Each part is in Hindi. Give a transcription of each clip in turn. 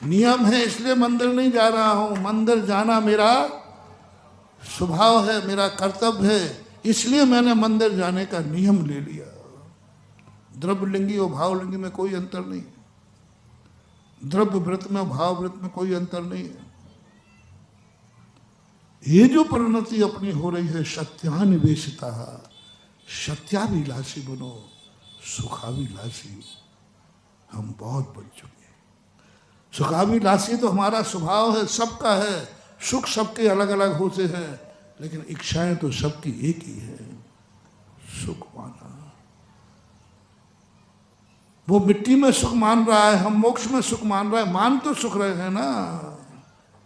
नियम है इसलिए मंदिर नहीं जा रहा हूं, मंदिर जाना मेरा स्वभाव है, मेरा कर्तव्य है, इसलिए मैंने मंदिर जाने का नियम ले लिया। द्रव्यलिंगी और भावलिंगी में कोई अंतर नहीं, द्रव्य व्रत में भाव व्रत में कोई अंतर नहीं है। ये जो परिणति अपनी हो रही है, सत्यान्वेषिता, सत्याभिलाषी बनो, सुखाभिलाषी हम बहुत बन चुके हैं। सुखाभिलाषी तो हमारा स्वभाव है, सबका है, सुख सबके अलग अलग होते हैं, लेकिन इच्छाएं तो सबकी एक ही है, सुख पाना। वो मिट्टी में सुख मान रहा है, हम मोक्ष में सुख मान रहे हैं, मान तो सुख रहे हैं ना,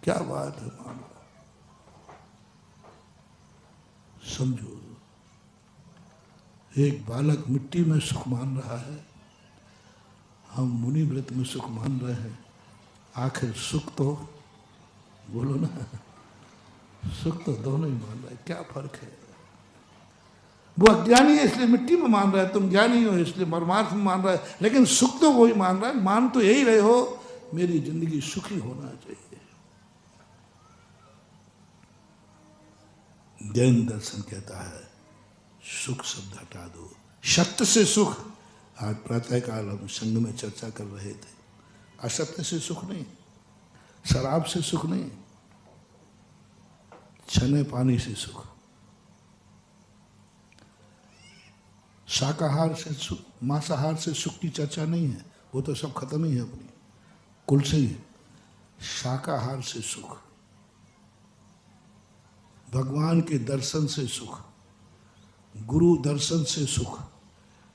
क्या बात है, मान लो। समझो, एक बालक मिट्टी में सुख मान रहा है, हम मुनि व्रत में सुख मान रहे हैं। आखिर सुख तो, बोलो ना, सुख तो दोनों ही मान रहे हैं, क्या फर्क है। वो अज्ञानी है इसलिए मिट्टी में मान रहा है, तुम ज्ञानी हो इसलिए परमार्थ में मान रहा है, लेकिन सुख तो वही मान रहा है। मान तो यही रहे हो, मेरी जिंदगी सुखी होना चाहिए। जैन दर्शन कहता है सुख शब्द हटा दो, सत्य से सुख। आज प्रातःकाल हम संघ में चर्चा कर रहे थे, असत्य से सुख नहीं, शराब से सुख नहीं, छने पानी से सुख, शाकाहार से सुख, मांसाहार से सुख की चर्चा नहीं है, वो तो सब खत्म ही है अपनी कुल से ही। शाकाहार से सुख, भगवान के दर्शन से सुख, गुरु दर्शन से सुख,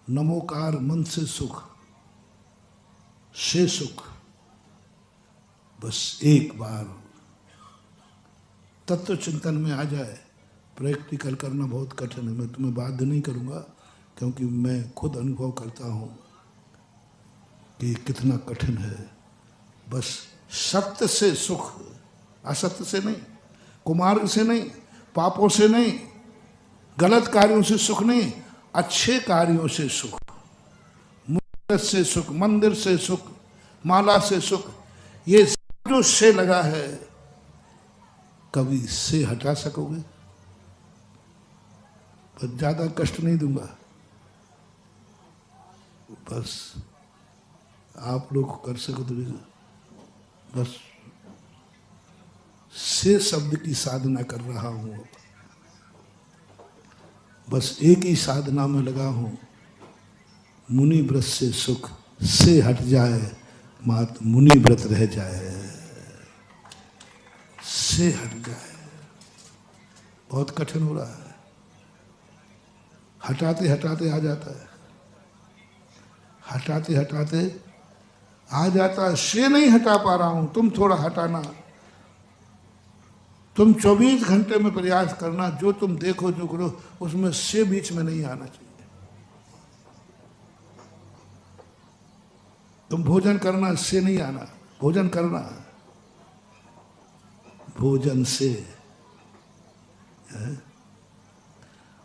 नमोकार मन से सुख, से सुख। बस एक बार तत्व चिंतन में आ जाए। प्रैक्टिकल करना बहुत कठिन है, मैं तुम्हें बाध्य नहीं करूंगा, क्योंकि मैं खुद अनुभव करता हूं कि कितना कठिन है। बस सत्य से सुख, असत्य से नहीं, कुमार्ग से नहीं, पापों से नहीं, गलत कार्यों से सुख नहीं, अच्छे कार्यों से सुख, मंदिर से सुख, मंदिर से सुख, माला से सुख। ये जो से लगा है, कभी से हटा सकोगे? पर ज्यादा कष्ट नहीं दूंगा, बस आप लोग कर सको तो बस से शब्द की साधना कर रहा हूं। बस एक ही साधना में लगा हूं, मुनि व्रत से सुख से हट जाए, मात मुनि व्रत रह जाए, से हट जाए। बहुत कठिन हो रहा है, हटाते हटाते आ जाता है, हटाते हटाते आ जाता है। से नहीं हटा पा रहा हूं, तुम थोड़ा हटाना। तुम 24 घंटे में प्रयास करना, जो तुम देखो जो करो उसमें से बीच में नहीं आना चाहिए। तुम भोजन करना, से नहीं आना, भोजन करना, भोजन से है?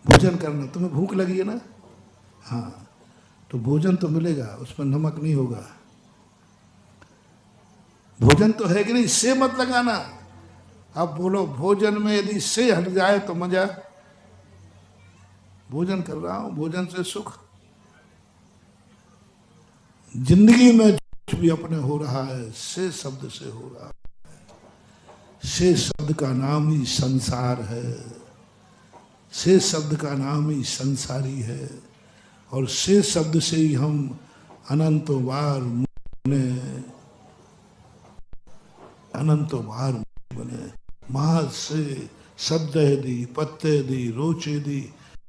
भोजन करना। तुम्हें भूख लगी है ना, हाँ, तो भोजन तो मिलेगा, उसमें नमक नहीं होगा। भोजन तो है कि नहीं, से मत लगाना। अब बोलो भोजन में यदि से हट जाए तो मजा। भोजन कर रहा हूं, भोजन से सुख। जिंदगी में कुछ भी अपने हो रहा है, से शब्द से हो रहा है। से शब्द का नाम ही संसार है, से शब्द का नाम ही संसारी है, और से शब्द से ही हम अनंतों बार बने, अनंतों बार बने। मां से सद्दह दी, पत्ते दी, रोचे दी,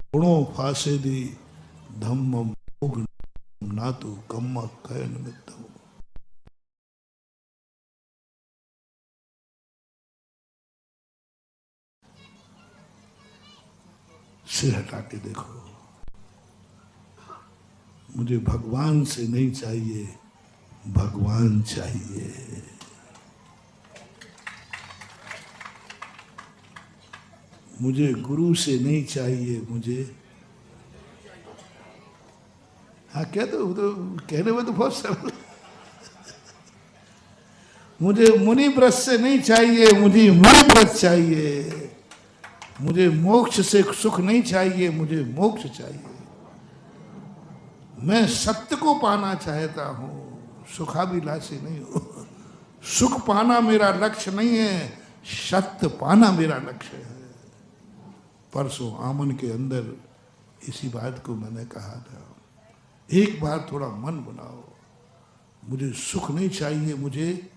गुणों फासे दी, धम्म ना तो कम्मा कह निमित्त हो। से हटा के देखो, मुझे भगवान से नहीं चाहिए, भगवान चाहिए। मुझे गुरु से नहीं चाहिए, मुझे, हाँ, क्या तो कहने में तो बहुत सरल। मुझे मुनि व्रत से नहीं चाहिए, मुझे मुनि व्रत चाहिए। मुझे मोक्ष से सुख नहीं चाहिए, मुझे मोक्ष चाहिए। मैं सत्य को पाना चाहता हूं, सुखाभिलाषी नहीं हूं। सुख पाना मेरा लक्ष्य नहीं है, सत्य पाना मेरा लक्ष्य है। परसों आमन के अंदर इसी बात को मैंने कहा था। एक बार थोड़ा मन बनाओ, मुझे सुख नहीं चाहिए, मुझे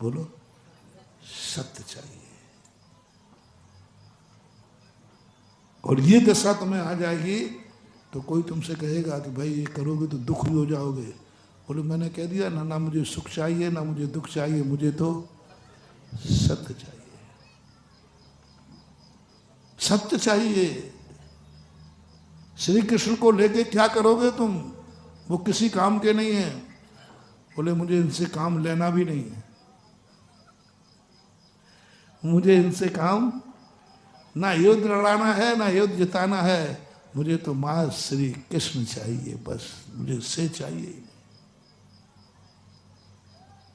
बोलो सत्य चाहिए। और ये दशा तुम्हें आ जाएगी तो कोई तुमसे कहेगा कि भाई ये करोगे तो दुखी हो जाओगे। बोले मैंने कह दिया ना, ना मुझे सुख चाहिए ना मुझे दुख चाहिए, मुझे तो सत्य चाहिए। सत्य चाहिए। श्री कृष्ण को लेके क्या करोगे तुम? वो किसी काम के नहीं है। बोले मुझे इनसे काम लेना भी नहीं है, मुझे इनसे काम ना युद्ध लड़ाना है ना युद्ध जिताना है, मुझे तो मां श्री कृष्ण चाहिए बस, मुझे से चाहिए,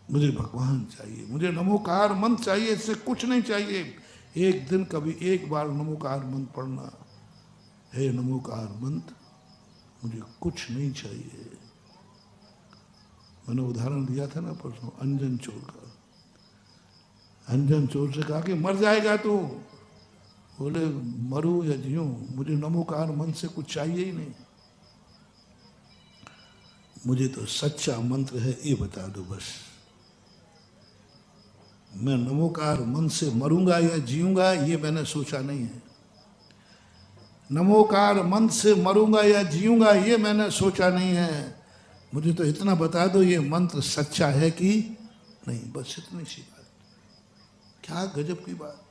मुझे भगवान चाहिए, मुझे नमोकार मंत्र चाहिए, इससे कुछ नहीं चाहिए। एक दिन कभी एक बार नमोकार मंत्र पढ़ना, हे नमोकार मंत्र मुझे कुछ नहीं चाहिए। मैंने उदाहरण दिया था ना परसों, अंजन चोर का। अंजन चोर से कहा कि मर जाएगा तू। बोले मरूं या जीऊं, मुझे नमोकार मंत्र से कुछ चाहिए ही नहीं, मुझे तो सच्चा मंत्र है ये बता दो बस। मैं नमोकार मंत्र से मरूंगा या जीऊंगा ये मैंने सोचा नहीं है। नमोकार मंत्र से मरूंगा या जीऊंगा ये मैंने सोचा नहीं है। मुझे तो इतना बता दो ये मंत्र सच्चा है कि नहीं, बस इतनी सी बात। क्या गजब की बात।